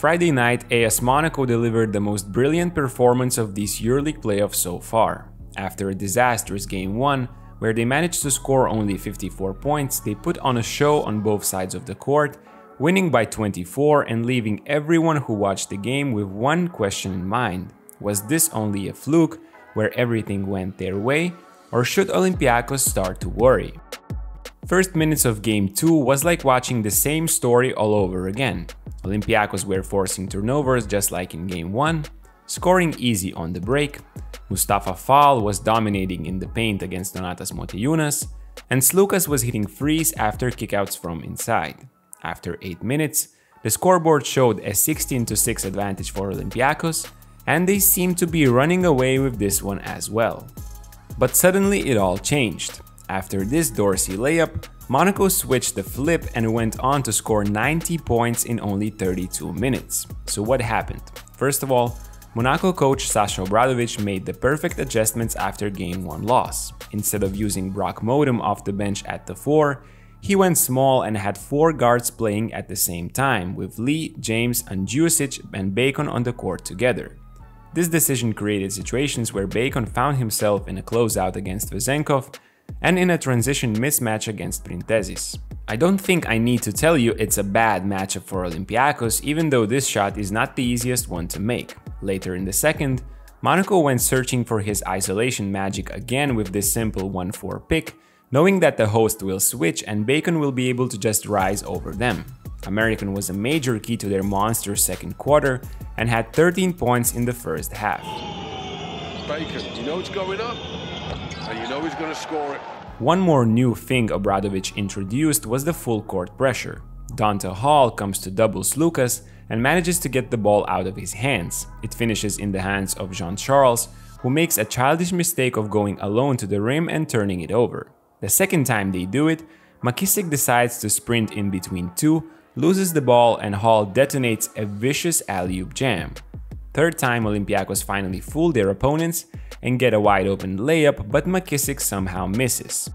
Friday night, AS Monaco delivered the most brilliant performance of these EuroLeague playoffs so far. After a disastrous Game 1, where they managed to score only 54 points, they put on a show on both sides of the court, winning by 24 and leaving everyone who watched the game with one question in mind. Was this only a fluke, where everything went their way, or should Olympiacos start to worry? First minutes of Game 2 was like watching the same story all over again. Olympiacos were forcing turnovers just like in Game 1, scoring easy on the break, Mustafa Fall was dominating in the paint against Donatas Motiejunas, and Suliauskas was hitting threes after kickouts from inside. After 8 minutes, the scoreboard showed a 16-6 advantage for Olympiacos, and they seemed to be running away with this one as well. But suddenly it all changed. After this Dorsey layup, Monaco switched the flip and went on to score 90 points in only 32 minutes. So what happened? First of all, Monaco coach Sasha Obradovic made the perfect adjustments after Game 1 loss. Instead of using Brock Modem off the bench at the 4, he went small and had 4 guards playing at the same time, with Lee, James, Andjusic and Bacon on the court together. This decision created situations where Bacon found himself in a closeout against Vezenkov and in a transition mismatch against Printezis. I don't think I need to tell you it's a bad matchup for Olympiacos, even though this shot is not the easiest one to make. Later in the second, Monaco went searching for his isolation magic again with this simple 1-4 pick, knowing that the host will switch and Bacon will be able to just rise over them. American was a major key to their monster second quarter and had 13 points in the first half. Bacon, you know it's going up, and you know he's going to score it. One more new thing Obradovic introduced was the full court pressure. Dante Hall comes to double Suliauskas and manages to get the ball out of his hands. It finishes in the hands of Jean-Charles, who makes a childish mistake of going alone to the rim and turning it over. The second time they do it, McKissick decides to sprint in between two, loses the ball, and Hall detonates a vicious alley-oop jam. Third time, Olympiacos finally fool their opponents and get a wide-open layup, but McKissick somehow misses.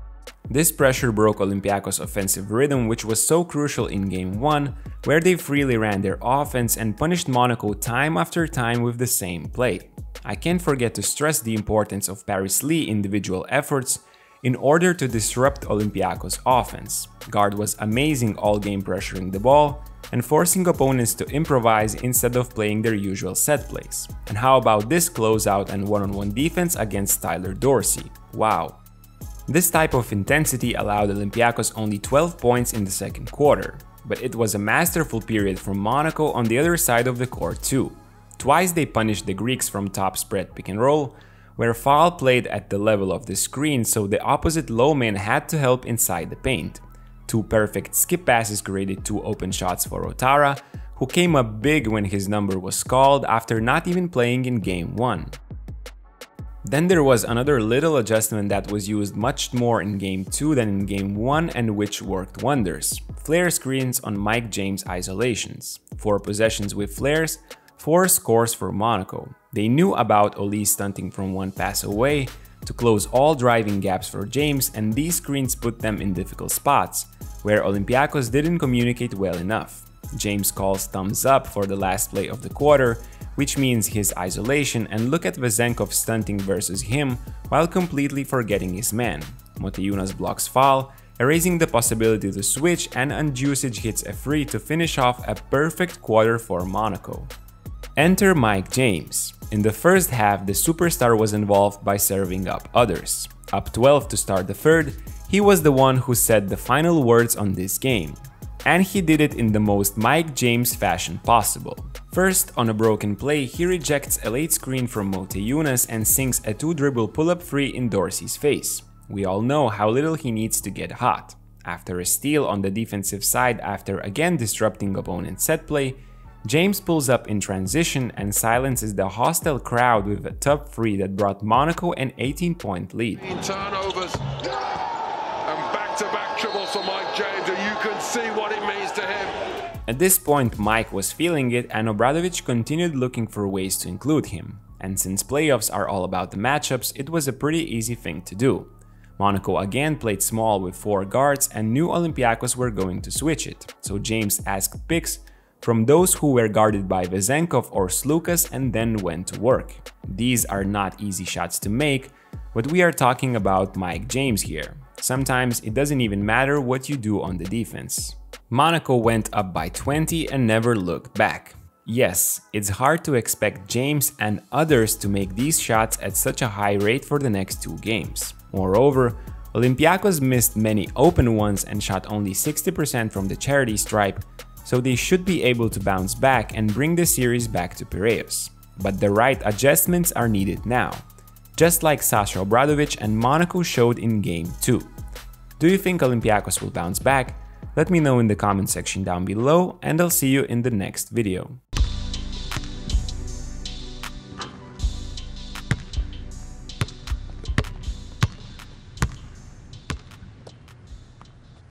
This pressure broke Olympiacos' offensive rhythm, which was so crucial in Game 1, where they freely ran their offense and punished Monaco time after time with the same play. I can't forget to stress the importance of Paris Lee individual efforts in order to disrupt Olympiacos' offense. Guard was amazing all game pressuring the ball and forcing opponents to improvise instead of playing their usual set plays. And how about this closeout and one-on-one defense against Tyler Dorsey? Wow. This type of intensity allowed Olympiacos only 12 points in the second quarter, but it was a masterful period from Monaco on the other side of the court too. Twice they punished the Greeks from top spread pick and roll, where Fall played at the level of the screen, so the opposite low man had to help inside the paint. 2 perfect skip passes created 2 open shots for Otara, who came up big when his number was called after not even playing in Game 1. Then there was another little adjustment that was used much more in Game 2 than in Game 1 and which worked wonders. Flare screens on Mike James isolations. 4 possessions with flares, 4 scores for Monaco. They knew about Oli stunting from 1 pass away to close all driving gaps for James, and these screens put them in difficult spots, where Olympiacos didn't communicate well enough. James calls thumbs up for the last play of the quarter, which means his isolation, and look at Vezenkov stunting versus him while completely forgetting his man. Motiejunas blocks Fall, erasing the possibility to switch, and Andjusic hits a free to finish off a perfect quarter for Monaco. Enter Mike James. In the first half, the superstar was involved by serving up others. Up 12 to start the third, he was the one who said the final words on this game. And he did it in the most Mike James fashion possible. First, on a broken play, he rejects a late screen from Motiejunas and sinks a 2-dribble pull-up 3 in Dorsey's face. We all know how little he needs to get hot. After a steal on the defensive side after again disrupting opponent's set play, James pulls up in transition and silences the hostile crowd with a tough 3 that brought Monaco an 18-point lead. Turnovers and back-to-back troubles for Mike James, and you can see what it means to him. At this point, Mike was feeling it, and Obradovic continued looking for ways to include him. And since playoffs are all about the matchups, it was a pretty easy thing to do. Monaco again played small with 4 guards and knew Olympiacos were going to switch it, so James asked picks from those who were guarded by Vezenkov or Suliauskas and then went to work. These are not easy shots to make, but we are talking about Mike James here. Sometimes it doesn't even matter what you do on the defense. Monaco went up by 20 and never looked back. Yes, it's hard to expect James and others to make these shots at such a high rate for the next 2 games. Moreover, Olympiacos missed many open ones and shot only 60% from the charity stripe, so they should be able to bounce back and bring the series back to Piraeus. But the right adjustments are needed now, just like Sasha Obradovic and Monaco showed in Game 2. Do you think Olympiacos will bounce back? Let me know in the comment section down below, and I'll see you in the next video.